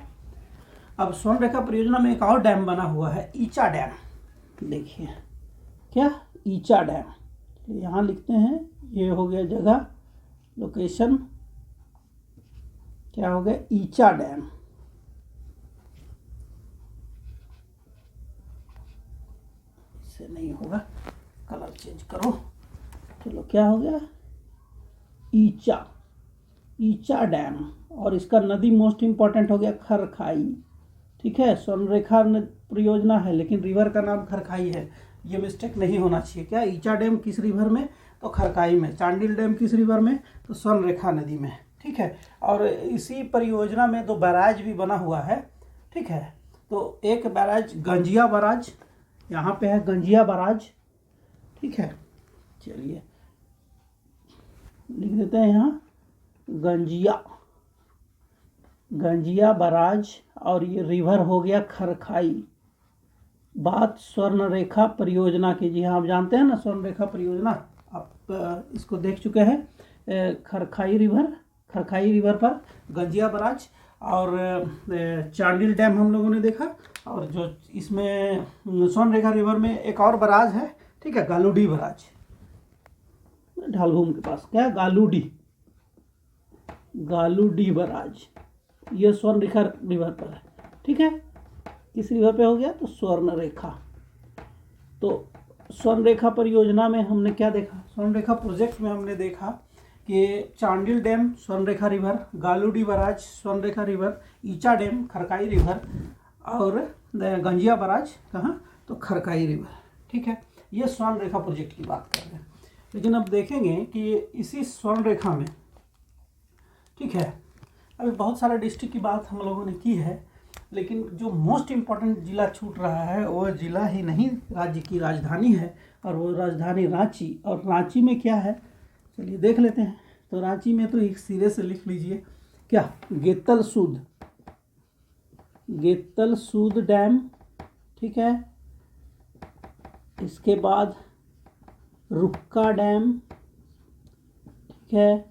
अब स्वर्णरेखा परियोजना में एक और डैम बना हुआ है, ईचा डैम। देखिए क्या, ईचा डैम। यहाँ लिखते हैं, ये हो गया जगह, लोकेशन, क्या हो गया, ईचा डैम। इससे नहीं होगा, कलर चेंज करो। चलो क्या हो गया, ईचा, ईचा डैम। और इसका नदी मोस्ट इम्पॉर्टेंट हो गया खरखाई। ठीक है, स्वर्णरेखा परियोजना है लेकिन रिवर का नाम खरखाई है, ये मिस्टेक नहीं होना चाहिए। क्या, ईचा डैम किस रिवर में? तो खरखाई में। चांडिल डैम किस रिवर में? तो स्वर्णरेखा नदी में। ठीक है। और इसी परियोजना में 2 बैराज भी बना हुआ है। ठीक है, तो एक बैराज गंजिया बैराज, यहाँ पे है गंजिया बैराज। ठीक है, चलिए लिख देते हैं यहाँ गंजिया, गंजिया बैराज। और ये रिवर हो गया खरखाई। बात स्वर्णरेखा परियोजना की। जी हाँ, आप जानते हैं ना स्वर्णरेखा परियोजना, आप इसको देख चुके हैं। खरखाई रिवर पर गंजिया बैराज और चांडिल डैम हम लोगों ने देखा। और जो इसमें स्वर्णरेखा रिवर में एक और बैराज है, ठीक है, गालूडी बैराज, ढालभूम के पास। क्या है, गालूडी बैराज। ये स्वर्णरेखा रिवर पर है। ठीक है, किस रिवर पे हो गया? तो स्वर्णरेखा। तो स्वर्णरेखा परियोजना में हमने क्या देखा? स्वर्णरेखा प्रोजेक्ट में हमने देखा कि Chandil dam Swarnarekha river, Galudi barrage Swarnarekha river, Icha dam Kharkai river, और गंजिया बैराज कहाँ? तो खरखाई रिवर। ठीक है, ये स्वर्णरेखा प्रोजेक्ट की बात कर रहे हैं। लेकिन अब देखेंगे कि इसी स्वर्णरेखा में, ठीक है, अभी बहुत सारे डिस्ट्रिक्ट की बात हम लोगों ने की है, लेकिन जो मोस्ट इम्पॉर्टेंट ज़िला छूट रहा है वो ज़िला ही नहीं, राज्य की राजधानी है, और वो राजधानी रांची। और रांची में क्या है, चलिए देख लेते हैं। तो रांची में तो एक सिरे से लिख लीजिए, क्या, गेतल सूद डैम। ठीक है, इसके बाद रुक्का डैम। ठीक है,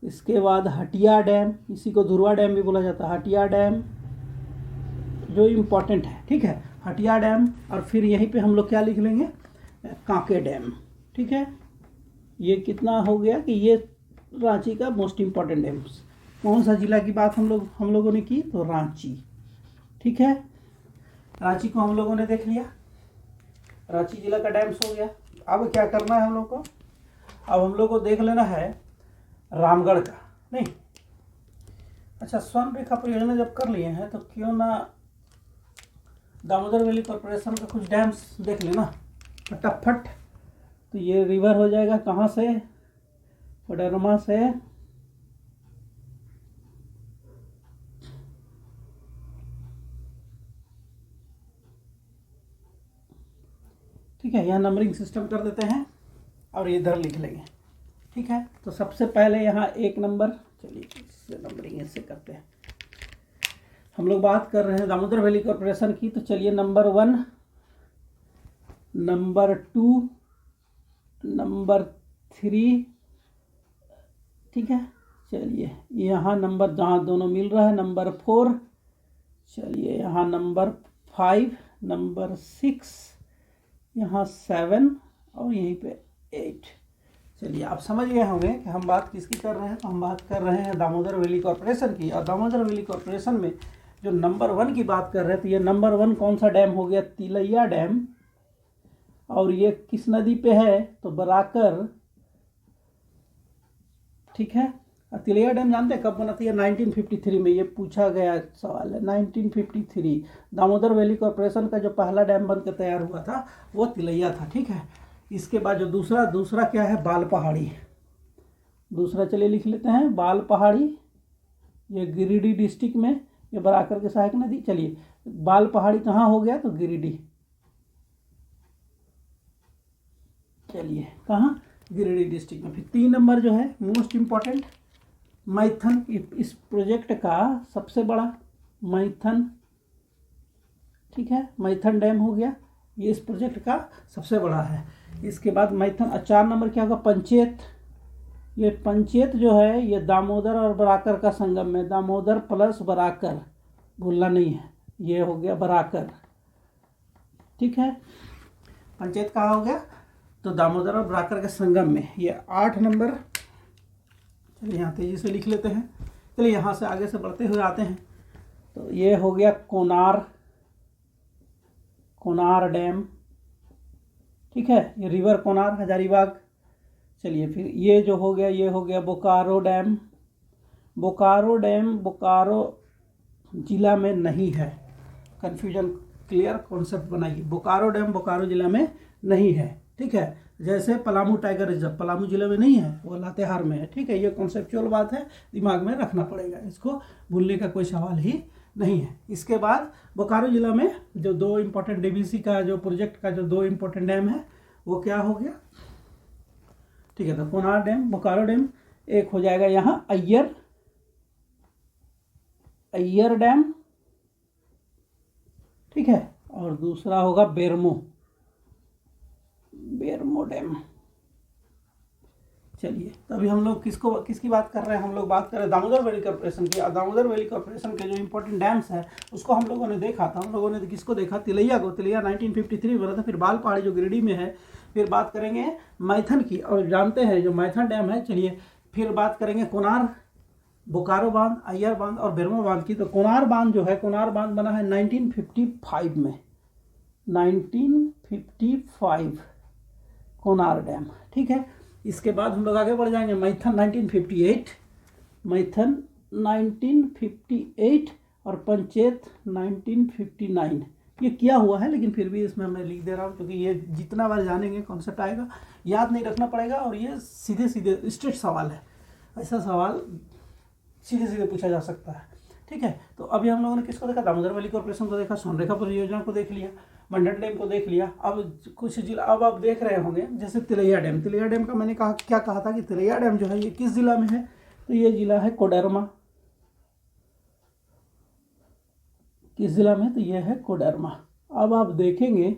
इसके बाद हटिया डैम, इसी को धुरवा डैम भी बोला जाता है, हटिया डैम जो इम्पोर्टेंट है। ठीक है, हटिया डैम। और फिर यहीं पे हम लोग क्या लिख लेंगे, कांके डैम। ठीक है, ये कितना हो गया कि ये रांची का मोस्ट इम्पॉर्टेंट डैम। कौन सा जिला की बात हम लोगों ने की? तो रांची। ठीक है, रांची को हम लोगों ने देख लिया, रांची जिला का डैम्स हो गया। अब क्या करना है हम लोग को? अब हम लोग को देख लेना है रामगढ़ का, नहीं, अच्छा, स्वर्णरेखा परियोजना जब कर लिए हैं तो क्यों ना दामोदर वैली कॉर्पोरेशन का कुछ डैम्स देख लेना फटाफट। तो ये रिवर हो जाएगा कहाँ से? कोडरमा से, ठीक है, यहाँ नंबरिंग सिस्टम कर देते हैं और इधर लिख लेंगे। ठीक है, तो सबसे पहले यहाँ 1 नंबर, चलिए इससे नंबरिंग ऐसे करते हैं। हम लोग बात कर रहे हैं दामोदर वैली कॉर्पोरेशन की, तो चलिए नंबर 1, नंबर 2, नंबर 3। ठीक है, चलिए यहाँ नंबर जहाँ दोनों मिल रहा है, नंबर 4। चलिए यहाँ नंबर 5, नंबर 6, यहाँ 7 और यहीं पे 8। चलिए आप समझ गए होंगे कि हम बात किसकी कर रहे हैं। तो हम बात कर रहे हैं दामोदर वैली कॉर्पोरेशन की। और दामोदर वैली कॉर्पोरेशन में जो नंबर 1 की बात कर रहे हैं, तो ये नंबर 1 कौन सा डैम हो गया? तिलैया डैम। और ये किस नदी पे है? तो बराकर। ठीक है, तिलैया डैम जानते हैं कब बना था? 1953 में, ये पूछा गया सवाल है। 1953 दामोदर वैली कॉर्पोरेशन का जो पहला डैम बनकर तैयार हुआ था वो तिलैया था। ठीक है, इसके बाद जो दूसरा क्या है? बाल पहाड़ी। दूसरा चलिए लिख लेते हैं, बाल पहाड़ी। ये गिरिडीह डिस्ट्रिक्ट में, ये बराकर के सहायक नदी। चलिए बाल पहाड़ी कहाँ हो गया? तो गिरिडीह। चलिए कहाँ? गिरिडीह डिस्ट्रिक्ट में। फिर 3 नंबर जो है मोस्ट इम्पॉर्टेंट, मैथन, इस प्रोजेक्ट का सबसे बड़ा मैथन, ठीक है, मैथन डैम हो गया, ये इस प्रोजेक्ट का सबसे बड़ा है। इसके बाद मैथन 4 नंबर क्या होगा, पंचेत। ये पंचेत जो है ये दामोदर और बराकर का संगम में, दामोदर प्लस बराकर, भूलना नहीं है, ये हो गया बराकर, ठीक है। पंचेत कहाँ हो गया, तो दामोदर और बराकर के संगम में। ये 8 नंबर, चलिए यहाँ तेजी से लिख लेते हैं। चलिए यहाँ से आगे से बढ़ते हुए आते हैं। तो ये हो गया कोनार डैम, ठीक है, ये रिवर कोनार हजारीबाग। चलिए फिर ये जो हो गया, ये हो गया बोकारो डैम। बोकारो डैम बोकारो जिला में नहीं है, कन्फ्यूजन क्लियर, कॉन्सेप्ट बनाइए। बोकारो डैम बोकारो जिला में नहीं है, ठीक है। जैसे पलामू टाइगर रिजर्व पलामू जिले में नहीं है, वो लातेहार में है, ठीक है। ये कॉन्सेप्चुअल बात है, दिमाग में रखना पड़ेगा, इसको भूलने का कोई सवाल ही नहीं है। इसके बाद बोकारो जिला में जो 2 इम्पोर्टेंट डीवीसी का जो प्रोजेक्ट का जो 2 इम्पोर्टेंट डैम है वो क्या हो गया, ठीक है। तो कोनार डैम, बोकारो डैम, एक हो जाएगा यहाँ अय्यर डैम, ठीक है, और दूसरा होगा बेरमो डैम। चलिए तभी हम लोग किसकी बात कर रहे हैं, हम लोग बात कर रहे हैं दामोदर वैली कॉर्पोरेशन की। दामोदर वैली कॉर्पोरेशन के जो इंपॉर्टेंट डैम्स है उसको हम लोगों ने देखा था। हम लोगों ने किसको देखा, तिलैया को। तिलैया 1953 बना था। फिर बाल पहाड़ी जो गिरिडीह में है। फिर बात करेंगे मैथन की, और जानते हैं जो मैथन डैम है। चलिए फिर बात करेंगे कोनार, बोकारो बांध, अय्यर बांध और बेरमो बांध की। तो कोनार बांध जो है, कोनार बांध बना है 1955 में, 1955 कोनार डैम, ठीक है। इसके बाद हम लोग आगे बढ़ जाएंगे, मैथन 1958 और पंचेत 1959। ये किया हुआ है, लेकिन फिर भी इसमें मैं लिख दे रहा हूँ क्योंकि ये जितना बार जानेंगे कॉन्सेप्ट आएगा, याद नहीं रखना पड़ेगा। और ये सीधे स्ट्रेट सवाल है, ऐसा सवाल सीधे पूछा जा सकता है, ठीक है। तो अभी हम लोगों ने किसको देखा, दामोदर वैली कॉर्पोरेशन को देखा, सोनरेखा परियोजना को देख लिया, मंडन डैम को देख लिया। अब कुछ जिला अब आप देख रहे होंगे, जैसे तिलैया डैम। तिलैया डैम का मैंने क्या कहा था कि तिलैया डैम जो है ये किस जिला में है, तो ये जिला है कोडरमा। किस जिला में, तो ये है कोडरमा। अब आप देखेंगे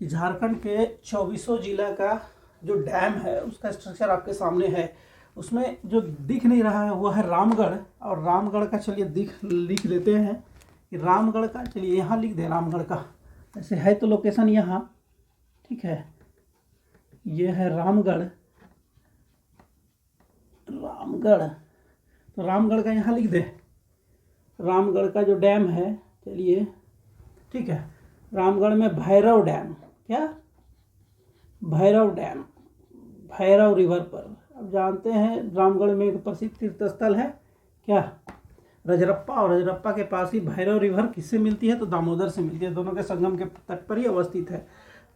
कि झारखंड के 24 जिला का जो डैम है उसका स्ट्रक्चर आपके सामने है। उसमें जो दिख नहीं रहा है वो है रामगढ़, और रामगढ़ का चलिए लिख लेते हैं कि रामगढ़ का, चलिए यहाँ लिख दें रामगढ़ का। ऐसे है तो लोकेशन यहाँ, ठीक है, ये है रामगढ़। तो रामगढ़ का यहाँ लिख दे, रामगढ़ का जो डैम है, चलिए ठीक है। रामगढ़ में भैरव डैम, क्या भैरव डैम, भैरव रिवर पर। अब जानते हैं रामगढ़ में एक प्रसिद्ध तीर्थ स्थल है क्या, रजरप्पा, और रजरप्पा के पास ही भैरव रिवर किससे मिलती है, तो दामोदर से मिलती है। दोनों के संगम के तट पर ही अवस्थित है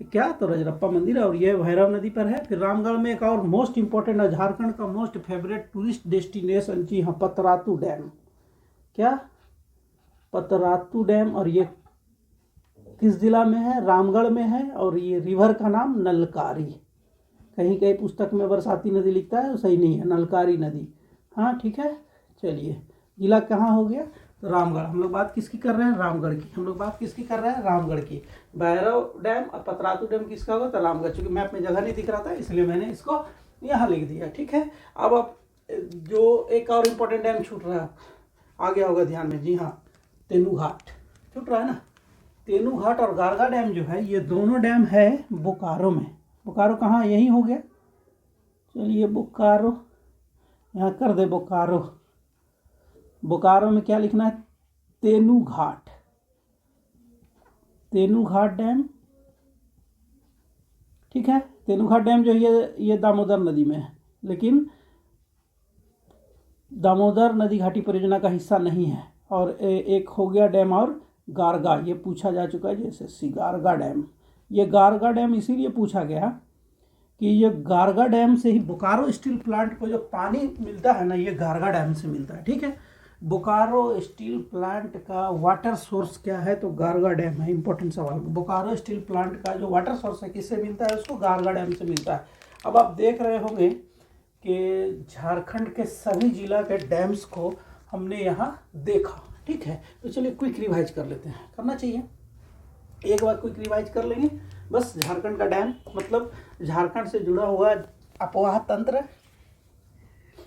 क्या, तो रजरप्पा मंदिर है, और ये भैरव नदी पर है। फिर रामगढ़ में एक और मोस्ट इंपॉर्टेंट है, झारखंड का मोस्ट फेवरेट टूरिस्ट डेस्टिनेशन, जी हाँ, पतरातू डैम। क्या, पतरातू डैम, और ये किस जिला में है, रामगढ़ में है। और ये रिवर का नाम नलकारी, कहीं कहीं पुस्तक में बरसाती नदी लिखता है, सही नहीं है, नलकारी नदी, हाँ ठीक है। चलिए जिला कहाँ हो गया, तो रामगढ़। हम लोग बात किसकी कर रहे हैं, रामगढ़ की। हम लोग बात किसकी कर रहे हैं, रामगढ़ की। भैरव डैम और पतरातू डैम किसका होगा, तो रामगढ़। चूँकि मैप में जगह नहीं दिख रहा था इसलिए मैंने इसको यहाँ लिख दिया, ठीक है। अब जो एक और इम्पोर्टेंट डैम छूट रहा है, आ गया होगा ध्यान में, जी हाँ, तेनू घाट छूट रहा है ना। तेनू घाट और गारगा डैम जो है, ये दोनों डैम है बोकारो में। बोकारो कहाँ, यही हो गया। चलिए बोकारो यहाँ कर दे, बोकारो। बोकारो में क्या लिखना है, तेनू घाट, तेनू घाट डैम, ठीक है। तेनू घाट डैम जो है ये दामोदर नदी में है, लेकिन दामोदर नदी घाटी परियोजना का हिस्सा नहीं है। और एक हो गया डैम और गारगा, ये पूछा जा चुका है जैसे गारगा डैम। ये गारगा डैम इसीलिए पूछा गया कि ये गारगा डैम से ही बोकारो स्टील प्लांट को जो पानी मिलता है ना, ये गारगा डैम से मिलता है, ठीक है। बोकारो स्टील प्लांट का वाटर सोर्स क्या है, तो गारगा डैम है। इंपॉर्टेंट सवाल, बोकारो स्टील प्लांट का जो वाटर सोर्स है किससे मिलता है, उसको गारगा डैम से मिलता है। अब आप देख रहे होंगे कि झारखंड के सभी जिला के डैम्स को हमने यहाँ देखा। ठीक है, तो चलिए क्विक रिवाइज कर लेते हैं, करना चाहिए, एक बार क्विक रिवाइज कर लेंगे बस। झारखंड का डैम मतलब झारखंड से जुड़ा हुआ अपवाह तंत्र।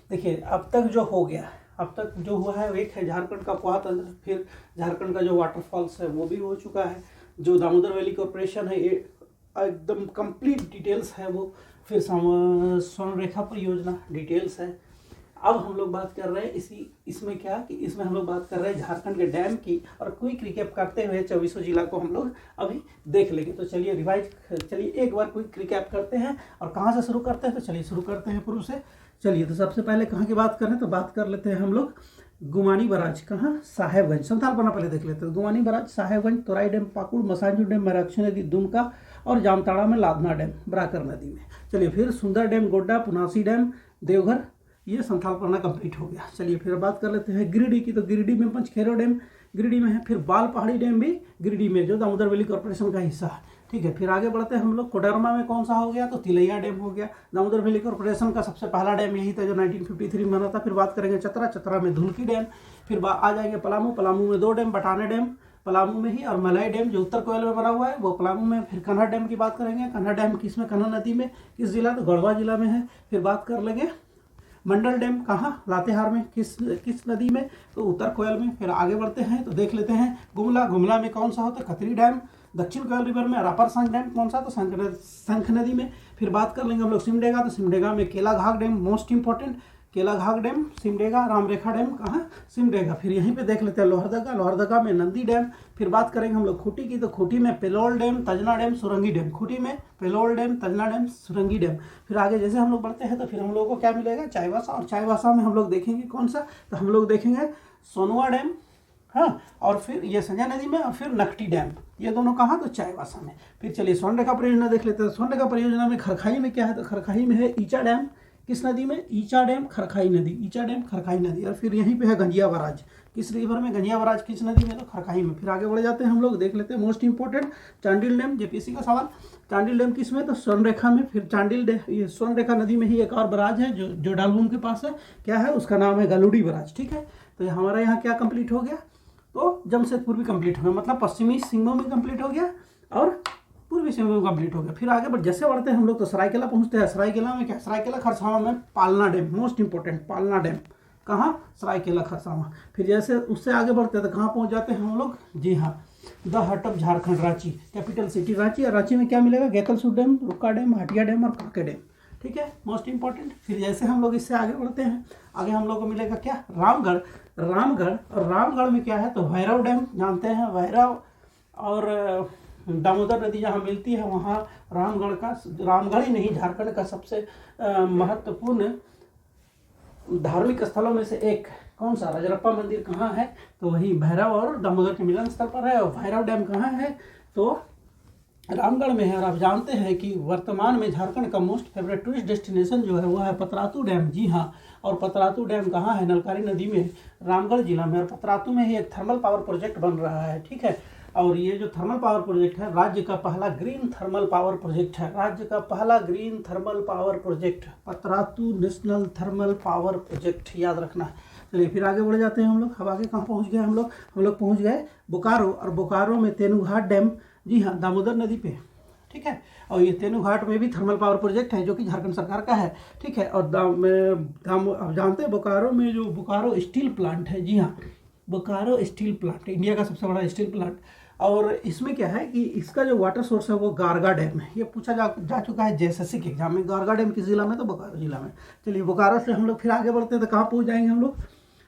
देखिए अब तक जो हो गया, अब तक जो हुआ है एक है झारखंड का अपवाह तंत्र, फिर झारखंड का जो वाटरफॉल्स है वो भी हो चुका है, जो दामोदर वैली कॉरपोरेशन है एकदम कंप्लीट डिटेल्स है वो, फिर स्वर्ण रेखा परियोजना डिटेल्स है। अब हम लोग बात कर रहे हैं इसमें क्या कि इसमें हम लोग बात कर रहे हैं झारखंड के डैम की, और क्विक रिकैप करते हुए 24 जिला को हम लोग अभी देख लेंगे। तो चलिए चलिए एक बार क्विक रिकैप करते हैं, और कहाँ से शुरू करते हैं, तो चलिए शुरू करते हैं पूर्व से। चलिए तो सबसे पहले कहाँ की बात करें तो बात कर लेते हैं हम लोग गुमानी बराज, कहाँ, साहेबगंज। संथालपना पहले देख लेते हैं। गुमानी बराज, साहेबगंज, तोराई डैम, पाकुड़, मसांजू डैम, मराक्षी नदी, दुमका, और जामताड़ा में लाधना डैम बराकर नदी में। चलिए फिर सुंदर डैम, गोड्डा, पुनासी डैम, देवघर, ये संथालपना कंप्लीट हो गया। चलिए फिर बात कर लेते हैं गिरिडीह की, तो गिरिडीह में पंचखेरो डैम गिरिडीह में है, फिर बाल पहाड़ी डैम भी गिरिडीह में, जो दामोदर वैली कॉर्पोरेशन का हिस्सा है। ठीक है, फिर आगे बढ़ते हैं हम लोग। कोडरमा में कौन सा हो गया, तो तिलैया डैम हो गया। दामोदर वैली कॉर्पोरेशन का सबसे पहला डैम यही था जो 1953 में बना था। फिर बात करेंगे चतरा में धुलकी डैम, फिर आ जाएंगे पलामू में 2 डैम, बटाने डैम पलामू में ही, और मलाई डैम जो उत्तर कोयल में बना हुआ है वो पलामू में। फिर कन्हा डैम की बात करेंगे, कन्हा डैम किस में, कन्हा नदी में, किस जिला, तो गढ़वा जिला में है। फिर बात कर लेंगे मंडल डैम, कहाँ, लातेहार में, किस नदी में, तो उत्तर कोयल में। फिर आगे बढ़ते हैं तो देख लेते हैं गुमला में कौन सा होता है, खतरी डैम, दक्षिण कोयल रिवर में। रापर संख डैम कौन सा, तो संख नदी में। फिर बात कर लेंगे हम लोग सिमडेगा, तो सिमडेगा में Kelaghat dam most important, Kelaghat dam, Simdega, Ramrekha dam कहाँ, सिमडेगा। फिर यहीं पे देख लेते हैं लोहरदगा में नंदी डैम। फिर बात करेंगे हम लोग खूंटी की, तो खूंटी में पेलोल dam, Tajna dam, सुरंगी dam. Khunti में पेलोल डैम, तजना डैम, सुरंगी डैम। फिर आगे जैसे हम लोग बढ़ते हैं तो फिर हम लोगों को क्या मिलेगा, चाईबासा, और चाईबासा में हम लोग देखेंगे कौन सा, तो हम लोग देखेंगे सोनुआ डैम, हाँ, और फिर ये संजय नदी में, और फिर नकटी डैम, ये दोनों कहाँ, तो चाईबासा में। फिर चलिए स्वर्ण रेखा परियोजना देख लेते हैं। स्वर्ण रेखा परियोजना में खरखाई में क्या है, तो खरखाई में है ईचा डैम, किस नदी में, ईचा डैम, खरखाई नदी, ईचा डैम, खरखाई नदी। और फिर यहीं पे है गंजिया बराज, किस रिवर में, गंजिया बराज किस नदी में, तो खरखाई में। फिर आगे बढ़ जाते हैं हम लोग, देख लेते हैं most important Chandil dam, JPSC का सवाल, चांडिल डैम किस में, तो स्वर्ण रेखा में। फिर चांडिल डैम, ये स्वर्ण रेखा नदी में ही एक और बराज है जो डालबूम के पास है, क्या है, उसका नाम है गलुडी बराज। ठीक है, तो हमारा यहाँ क्या कंप्लीट हो गया, तो जमशेदपुर भी कंप्लीट हो गया, मतलब पश्चिमी सिंहभूम भी कंप्लीट हो गया और पूर्वी सिंहभूम कंप्लीट हो गया। फिर आगे जैसे बढ़ते हैं हम लोग तो सरायकेला पहुंचते हैं। सरायकेला में क्या, सरायकेला खरसावां में पालना डैम, मोस्ट इंपॉर्टेंट पालना डैम, कहाँ, सरायकेला खरसावां। फिर जैसे उससे आगे बढ़ते हैं तो कहाँ पहुंच जाते हैं हम लोग, जी हाँ, the heart of Jharkhand, Ranchi, capital city Ranchi. और रांची में क्या मिलेगा, गैतलसूर डैम, रुक्का डैम, हटिया डैम और काके डैम। ठीक है, मोस्ट इंपॉर्टेंट। फिर जैसे हम लोग इससे आगे बढ़ते हैं, आगे हम लोग को मिलेगा क्या, रामगढ़, और रामगढ़ में क्या है, तो भैरव डैम, जानते हैं भैरव, और दामोदर नदी जहाँ मिलती है वहाँ रामगढ़ ही नहीं, झारखंड का सबसे महत्वपूर्ण धार्मिक स्थलों में से एक कौन सा, रजरप्पा मंदिर कहाँ है, तो वही भैरव और दामोदर के मिलन स्थल पर है। और भैरव डैम कहाँ है, तो रामगढ़ में है। और आप जानते हैं कि वर्तमान में झारखंड का मोस्ट फेवरेट टूरिस्ट डेस्टिनेशन जो है वो है पतरातू डैम, जी हाँ। और पतरातू डैम कहाँ है, नलकारी नदी में, रामगढ़ जिला में। और पतरातू में ही एक थर्मल पावर प्रोजेक्ट बन रहा है। ठीक है, और ये जो थर्मल पावर प्रोजेक्ट है राज्य का पहला ग्रीन थर्मल पावर प्रोजेक्ट है, राज्य का पहला green thermal power project, Patratu national thermal power project, याद रखना है। चलिए फिर आगे बढ़ जाते हैं हम लोग। अब आगे कहाँ पहुँच गए हम लोग पहुँच गए बोकारो, और बोकारो में तेनुघाट डैम, जी हाँ, दामोदर नदी पे। ठीक है, और ये तेनुघाट में भी थर्मल पावर प्रोजेक्ट है जो कि झारखंड सरकार का है। ठीक है, और अब जानते हैं बोकारो में जो बोकारो स्टील प्लांट है, जी हाँ, बोकारो स्टील प्लांट इंडिया का सबसे बड़ा स्टील प्लांट। और इसमें क्या है कि इसका जो वाटर सोर्स है वो गारगा डैम है। ये पूछा जा चुका है जेएसएससी के एग्जाम में। गारगा डैम किस जिला में, तो बोकारो जिला में। चलिए बोकारो से हम लोग फिर आगे बढ़ते हैं तो कहाँ पहुँच जाएंगे हम लोग,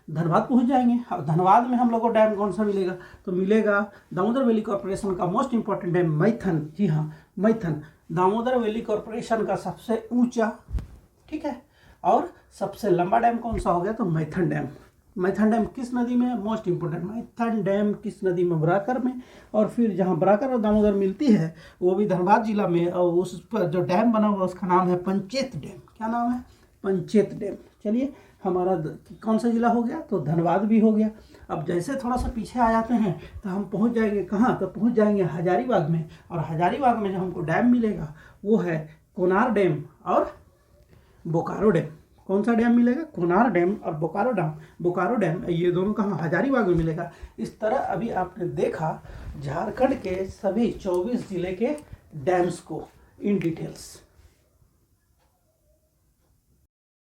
धनबाद पहुंच जाएंगे। अब धनबाद में हम लोग को डैम कौन सा मिलेगा, तो मिलेगा दामोदर वैली कॉर्पोरेशन का मोस्ट इंपॉर्टेंट डैम मैथन, जी हाँ, मैथन, दामोदर वैली कॉर्पोरेशन का सबसे ऊंचा, ठीक है, और सबसे लंबा डैम कौन सा हो गया, तो मैथन डैम। मैथन डैम किस नदी में, मोस्ट इंपॉर्टेंट, मैथन डैम किस नदी में, बराकर में। और फिर जहाँ बराकर और दामोदर मिलती है वो भी धनबाद जिला में, और उस पर जो डैम बना हुआ उसका नाम है पंचेत डैम। क्या नाम है, पंचेत डैम। चलिए हमारा कौन सा जिला हो गया, तो धनबाद भी हो गया। अब जैसे थोड़ा सा पीछे आ जाते हैं तो हम पहुंच जाएंगे कहाँ, तो पहुंच जाएंगे हजारीबाग में। और हजारीबाग में जो हमको डैम मिलेगा वो है कोनार डैम और बोकारो डैम। कौन सा डैम मिलेगा? कोनार डैम और बोकारो डैम ये दोनों कहाँ? हजारीबाग में मिलेगा। इस तरह अभी आपने देखा झारखंड के सभी 24 जिले के डैम्स को इन डिटेल्स।